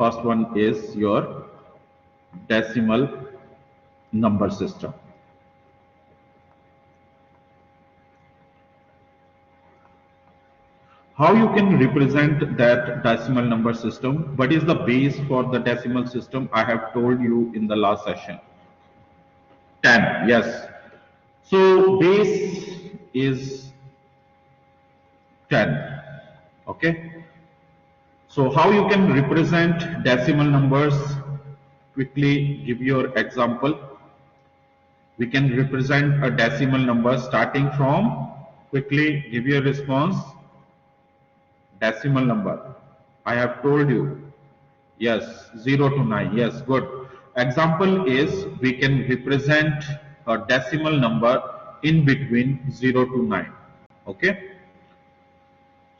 First one is your decimal number system. How you can represent that decimal number system? What is the base for the decimal system? I have told you in the last session. 10, yes. So base is 10. Okay. So how you can represent decimal numbers? Quickly give your example. We can represent a decimal number starting from, quickly give your response, decimal number. I have told you, yes, 0 to 9, yes, good. Example is, we can represent a decimal number in between 0 to 9, okay.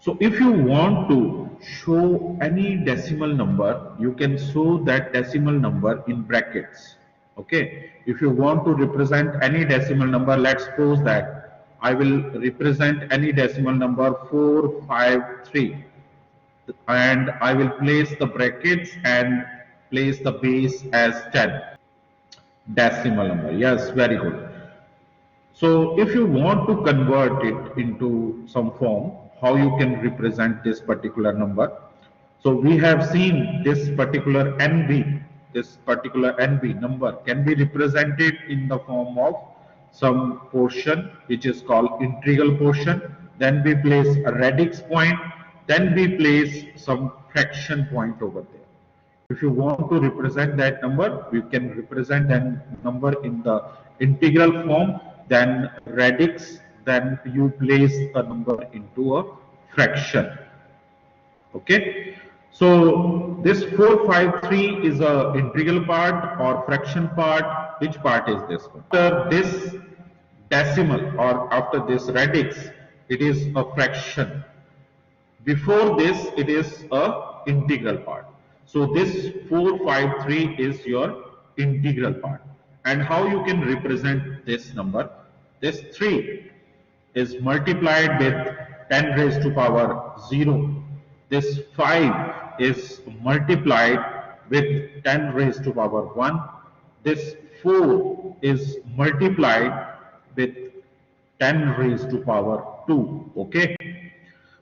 So if you want to show any decimal number, you can show that decimal number in brackets. Okay. If you want to represent any decimal number, let's suppose that I will represent any decimal number 453, and I will place the brackets and place the base as 10. Decimal number. Yes, very good. So if you want to convert it into some form, how you can represent this particular number? So we have seen this particular NB number can be represented in the form of some portion which is called integral portion. Then we place a radix point. Then we place some fraction point over there. If you want to represent that number, you can represent that number in the integral form, then radix, then you place the number into a fraction. Okay. So this 453 is a integral part or fraction part. Which part is this one? After this decimal or after this radix, it is a fraction. Before this, it is a integral part. So this 453 is your integral part. And how you can represent this number? This 3 is multiplied with 10 raised to power 0. This 5 is multiplied with 10 raised to power 1. This 4 is multiplied with 10 raised to power 2. Okay.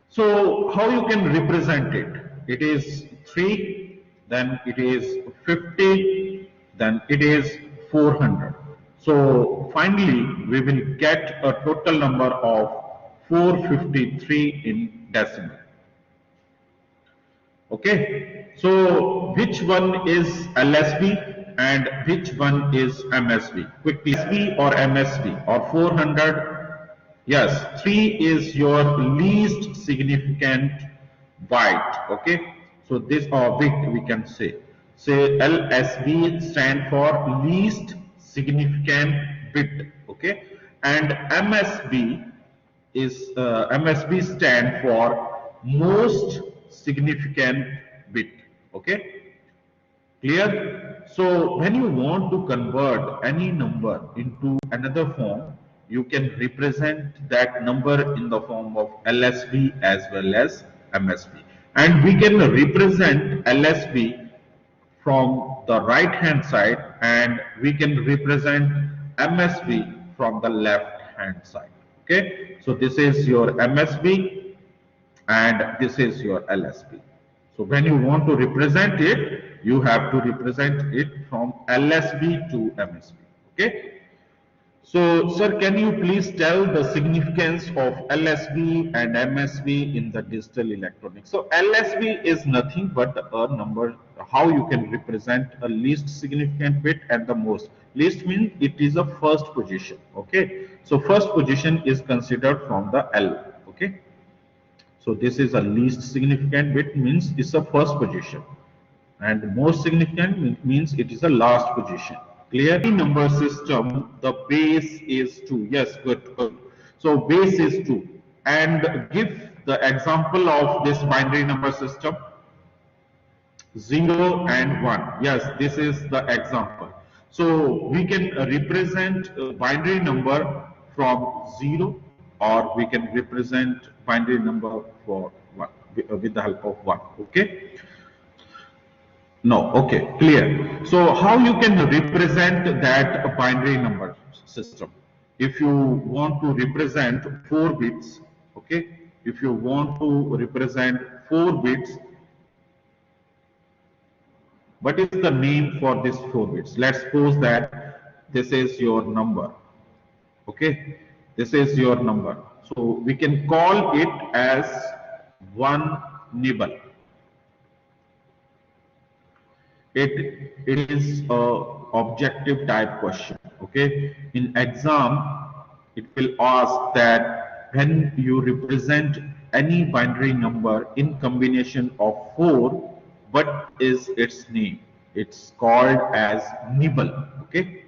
So how you can represent it? It is 3, then it is 50, then it is 400. So finally we will get a total number of 453 in decimal. Okay. So which one is LSB and which one is MSB? Quickly, LSB or MSB or 400? Yes, 3 is your least significant byte. Okay. So this or bit we can say. Say LSB stand for least significant bit. Okay. And MSB is MSB stand for most significant bit. Okay. Clear? So when you want to convert any number into another form, you can represent that number in the form of LSB as well as MSB. And we can represent LSB from the right hand side and we can represent MSB from the left hand side. Okay. So this is your MSB and this is your LSB. So when you want to represent it, you have to represent it from LSB to MSB. Okay. So, sir, can you please tell the significance of LSB and MSB in the digital electronics? So, LSB is nothing but a number, how you can represent a least significant bit and the most. Least means it is a first position. Okay. So, first position is considered from the L. Okay. So, this is a least significant bit means it's a first position. And most significant means it is a last position. Clear? Number system, the base is 2. Yes, good, good. So base is 2. And give the example of this binary number system. 0 and 1. Yes, this is the example. So we can represent a binary number from 0 or we can represent binary number for 1 with the help of 1. Okay. No, okay, clear. So how you can represent that binary number system? If you want to represent 4 bits, okay, if you want to represent 4 bits, what is the name for this 4 bits? Let's suppose that this is your number, okay, this is your number. So we can call it as one nibble. It is a objective type question. Okay, in exam it will ask that when you represent any binary number in combination of 4, what is its name? It's called as nibble. Okay,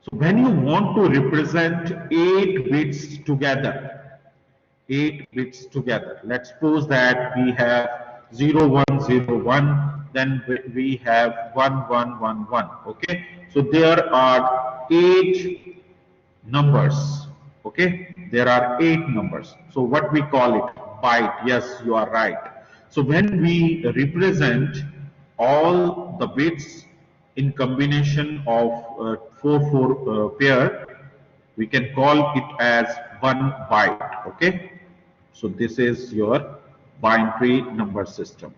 so when you want to represent 8 bits together, 8 bits together. Let's suppose that we have 0101, then we have 1111. Okay, so there are 8 numbers. Okay, there are 8 numbers. So what we call it? Byte. Yes, you are right. So when we represent all the bits in combination of 4 pair, we can call it as one byte. Okay, so this is your binary number system.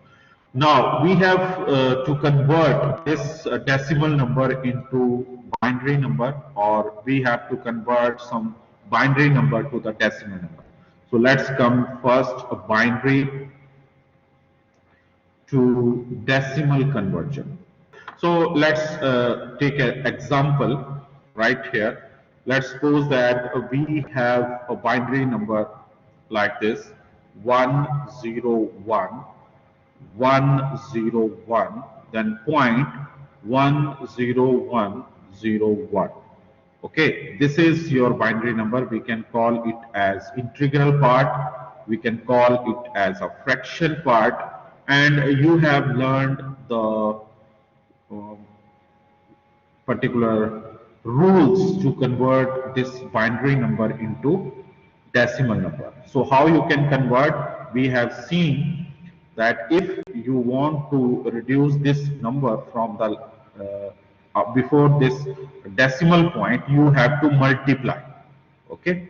Now we have to convert this decimal number into binary number, or we have to convert some binary number to the decimal number. So let's come first a binary to decimal conversion. So let's take an example right here. Let's suppose that we have a binary number like this: 101, 101, then point 10101. Okay, this is your binary number. We can call it as integral part, we can call it as a fraction part, and you have learned the um, particular rules to convert this binary number into decimal number. So how you can convert? We have seen that if you want to reduce this number from the before this decimal point, you have to multiply. Okay,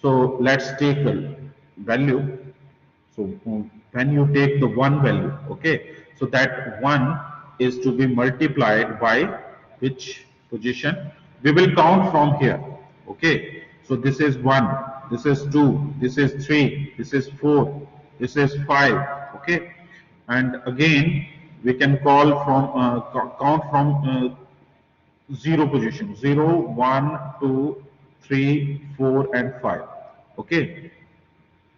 so let's take a value. So when you take the one value, okay, so that one is to be multiplied by which position? We will count from here. Okay, so this is 1, this is 2, this is 3, this is 4, this is 5. Okay, and again we can call from count from 0 position: 0, 1, 2, 3, 4, and 5. Okay,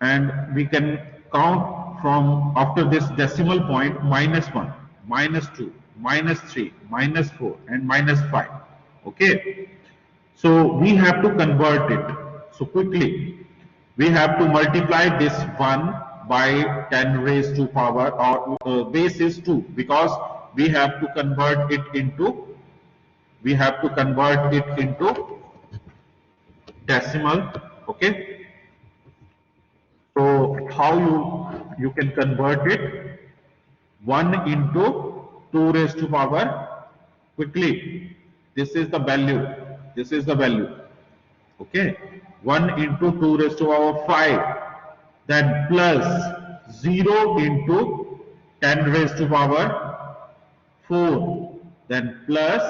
and we can count from after this decimal point: -1, -2, -3, -4, and -5. Okay, so we have to convert it. So quickly we have to multiply this 1 by 10 raised to power, or base is 2, because we have to convert it into decimal. Okay, so how you can convert it? 1 into 2 raised to power, quickly, this is the value, this is the value. Okay, 1 into 2 raised to power 5, then plus 0 into 10 raised to power 4, then plus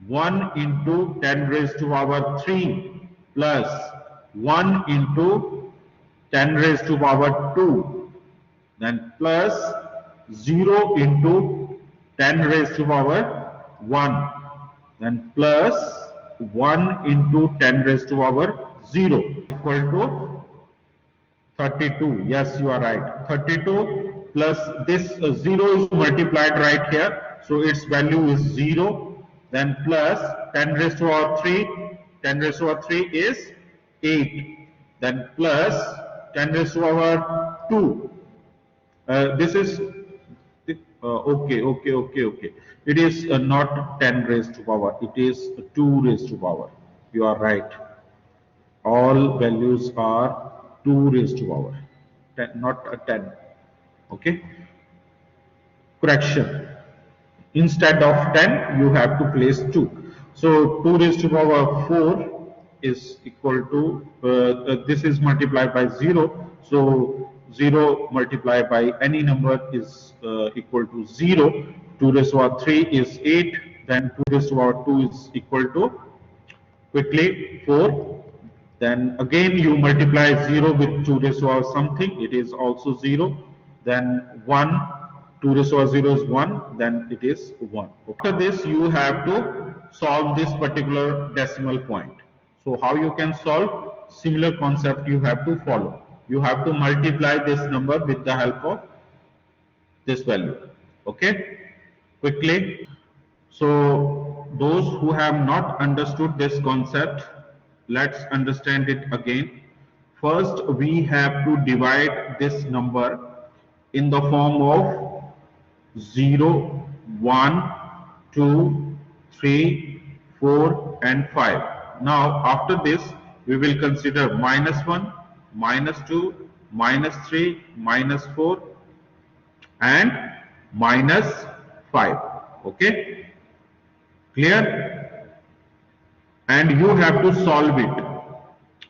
1 into 10 raised to power 3, plus 1 into 10 raised to power 2, then plus 0 into 10 raised to power 1, then plus 1 into 10 raised to power 0, equal to 32. Yes, you are right. 32 plus this 0 is multiplied right here, so its value is 0. Then plus 10 raised to power 3, 10 raised to power 3 is 8. Then plus 10 raised to power 2. This is okay. It is not 10 raised to power. It is 2 raised to power. You are right. All values are 2 raised to power, 10, not a 10. Okay. correction. Instead of 10, you have to place 2. So 2 raised to power 4 is equal to, this is multiplied by 0. So 0 multiplied by any number is equal to 0. 2 raised to power 3 is 8. Then 2 raised to power 2 is equal to, quickly, 4. Then again you multiply 0 with 2 raised to power something, it is also 0. Then 1, 2 raised to power 0 is 1, then it is 1. After this you have to solve this particular decimal point. So how you can solve? Similar concept you have to follow. You have to multiply this number with the help of this value. Okay, quickly. So those who have not understood this concept, let's understand it again. First, we have to divide this number in the form of 0, 1, 2, 3, 4 and 5. Now after this we will consider -1, -2, -3, -4 and -5. Okay, clear? And you have to solve it.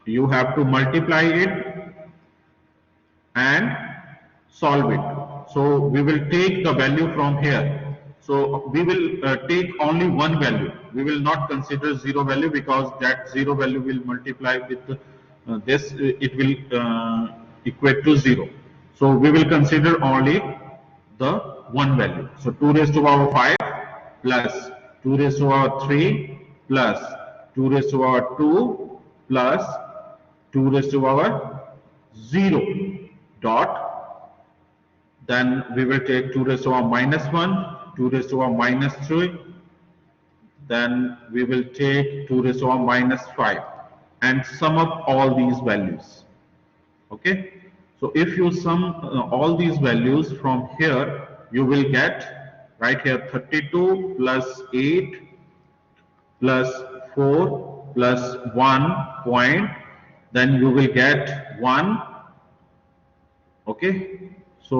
You have to multiply it and solve it. So we will take the value from here. So we will take only one value. We will not consider 0 value, because that 0 value will multiply with this. It will equate to 0. So we will consider only the one value. So 2 raised to power 5 plus 2 raised to power 3 plus 2 raised to power 2 plus 2 raised to power 0 dot. Then we will take 2 raised to power -1, 2 raised to power -3. Then we will take 2 raised to power -5 and sum up all these values. Okay. So if you sum all these values from here, you will get right here 32 plus 8 plus 4 plus 1 point. Then you will get 1. Okay. So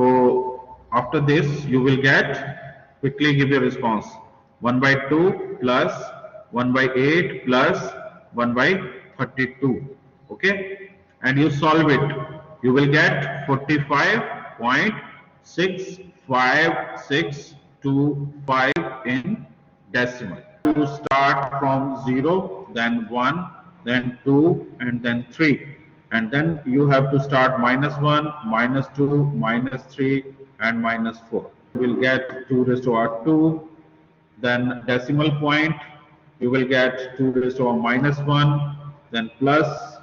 after this you will get, quickly give your response, 1 by 2 plus 1 by 8 plus 1 by 32. Okay, and you solve it, you will get 45.6565 in decimal. You start from 0, then 1, then 2 and then 3. And then you have to start -1, -2, -3 and -4. You will get 2 raised to power 2. Then decimal point, you will get 2 raised to power -1, then plus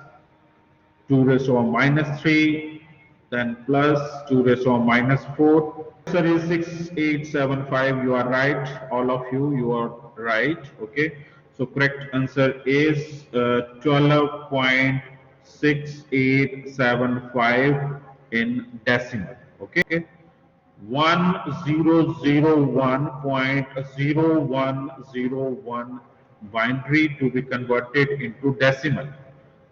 2 raised to power -3, then plus 2 raised to power -4. Answer is 6875. You are right, all of you. You are right. Okay. So correct answer is 12.6875 in decimal. Okay. 1001.0101 binary to be converted into decimal.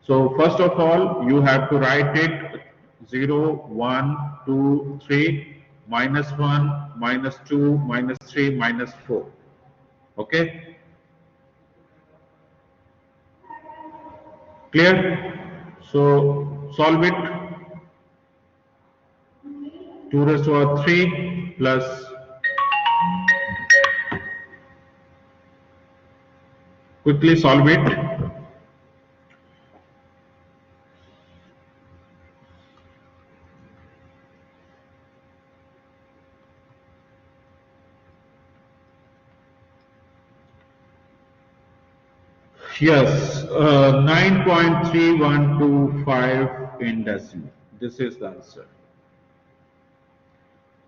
So first of all, you have to write it 0, 1, 2, 3, -1, -2, -3, -4. Okay. Clear? So solve it. 2 raised to power 3 plus quickly solve it. Yes, 9.3125 in decimal. This is the answer.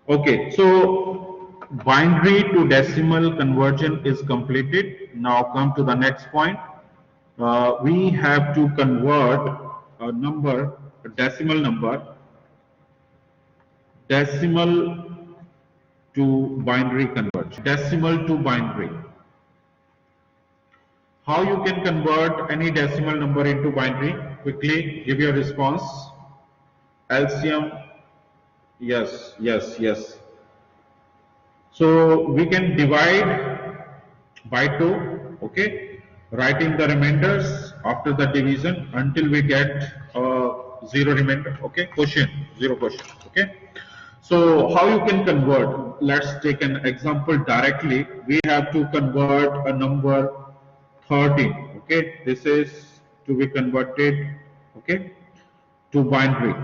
Okay, so binary to decimal conversion is completed. Now come to the next point. We have to convert a number, a decimal number, decimal to binary conversion. Decimal to binary. How you can convert any decimal number into binary? Quickly give your response. LCM. Yes, yes, yes. So we can divide by 2, okay, writing the remainders after the division until we get zero remainder, okay, quotient, zero quotient, okay. So how you can convert? Let's take an example directly. We have to convert a number 13, okay. This is to be converted, okay, to binary.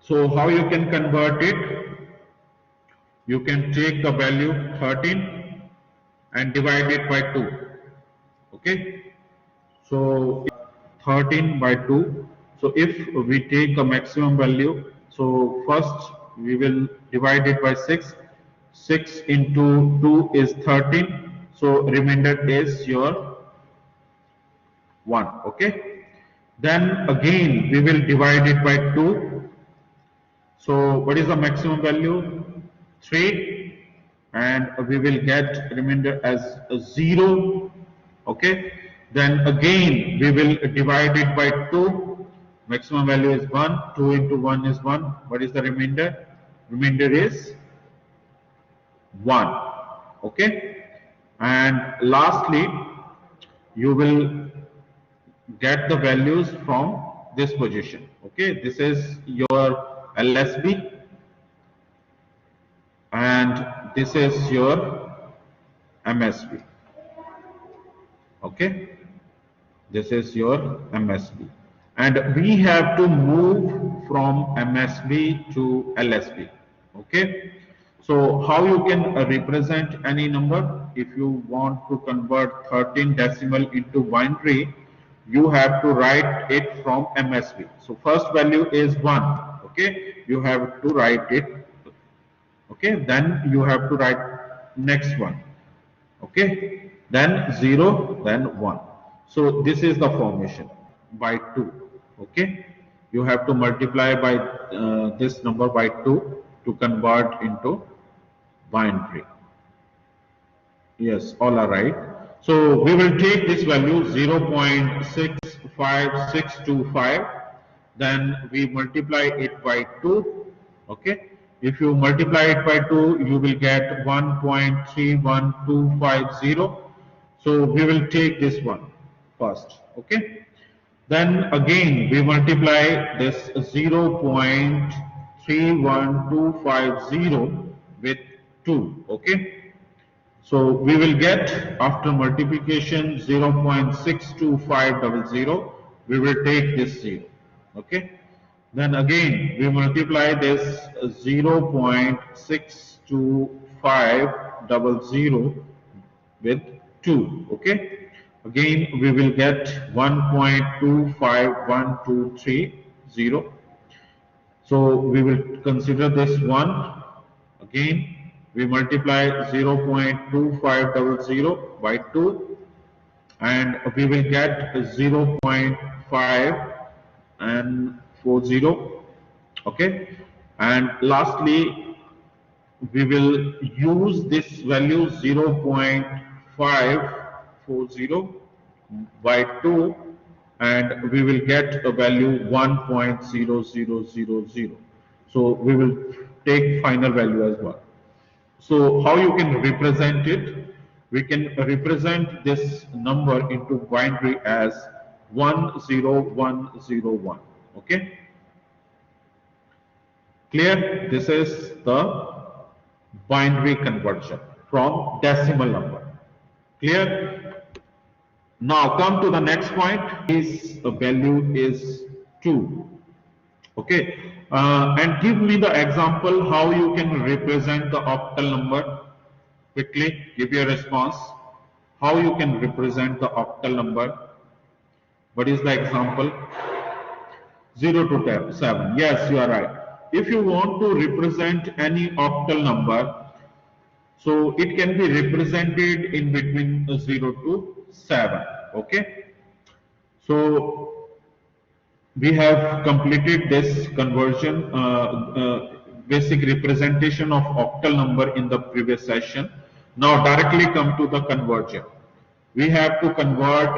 So how you can convert it? You can take the value 13 and divide it by 2, okay. So 13 by 2. So if we take a maximum value, so first we will divide it by 6. 6 into 2 is 13. So remainder is your 1, okay. Then again we will divide it by 2. So what is the maximum value? 3, and we will get remainder as a 0, okay. Then again we will divide it by 2. Maximum value is 1. 2 into 1 is 1. What is the remainder? Remainder is 1, okay. And lastly you will get the values from this position, okay. This is your LSB and this is your MSB, okay. This is your MSB, and we have to move from MSB to LSB, okay. So how you can represent any number? If you want to convert 13 decimal into binary, you have to write it from MSB. So first value is 1, okay. You have to write it, okay. Then you have to write next one, okay. Then 0, then 1. So this is the formation by 2, okay. You have to multiply by this number by 2 to convert into binary. Yes, all are right. So we will take this value 0.65625, then we multiply it by 2, okay. If you multiply it by 2, you will get 1.31250. So we will take this one first, okay. Then again we multiply this 0.31250 with 2, okay. So we will get after multiplication 0.62500. We will take this 0, okay. Then again we multiply this 0.62500 with 2, okay. Again we will get 1.25123. So we will consider this 1. Again we multiply 0.2500 by 2 and we will get 0.5 and 40, okay. And lastly we will use this value 0.540 by 2 and we will get a value 1.0000. So we will take final value as well. So how you can represent it? We can represent this number into binary as 10101, okay. Clear? This is the binary conversion from decimal number. Clear? Now come to the next point. This value is 2, okay. And give me the example how you can represent the octal number. Quickly give your response. How you can represent the octal number? What is the example? 0 to 7. Yes, you are right. If you want to represent any octal number, so it can be represented in between 0 to 7, okay. So we have completed this conversion, basic representation of octal number in the previous session. Now directly come to the conversion. We have to convert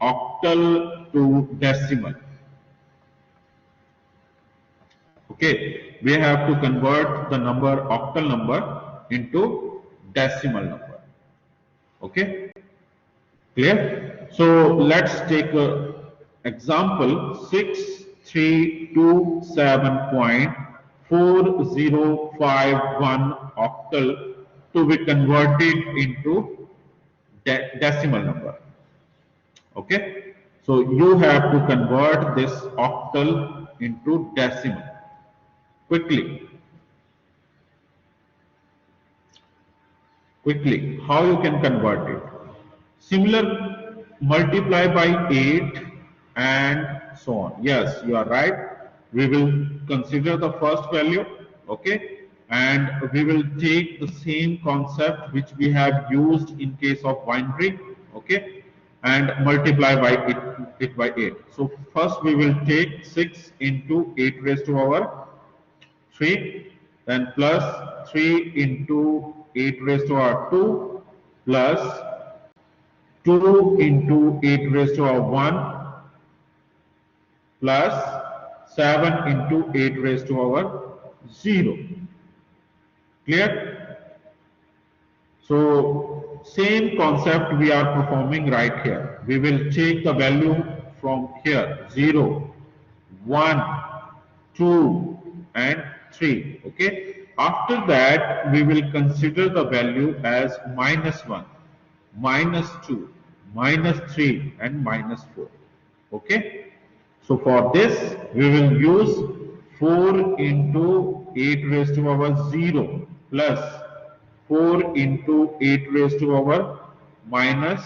octal to decimal, Okay, we have to convert the number octal number into decimal number. Okay, clear? So let's take a example 6327.4051 octal to be converted into decimal number. Okay, so you have to convert this octal into decimal quickly. How you can convert it? Similar, multiply by 8 and so on. Yes, you are right. We will consider the first value, okay, and we will take the same concept which we have used in case of binary, okay, and multiply by it by 8. So first we will take 6 into 8 raised to power 3, then plus 3 into 8 raised to power 2 plus 2 into 8 raised to power 1 plus 7 into 8 raised to power 0. Clear? So same concept we are performing right here. We will take the value from here 0, 1, 2 and 3. Okay. After that we will consider the value as -1, -2, -3 and -4. Okay. So for this we will use 4 into 8 raised to power 0 plus 4 into 8 raised to power minus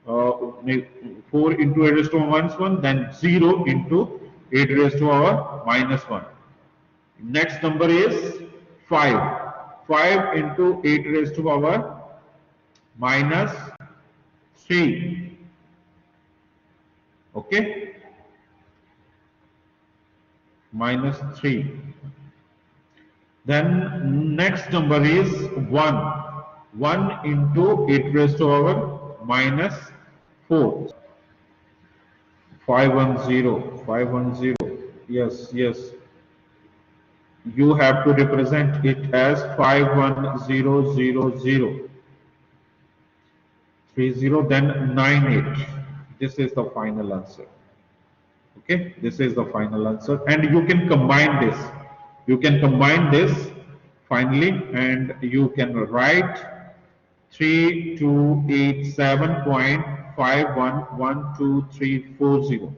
4 into 8 raised to power minus 1, then 0 into 8 raised to power minus 1. Next number is 5. 5 into 8 raised to power minus 3. Okay. Minus 3. Then next number is 1. 1 into 8 raised to power minus 4. 510. 510. Yes, yes. You have to represent it as 51000. 30, then 98. This is the final answer. Okay, this is the final answer, and you can combine this. You can combine this finally, and you can write 3287.511234.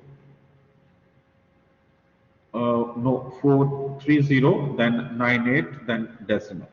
No, 430, then 98, then decimal.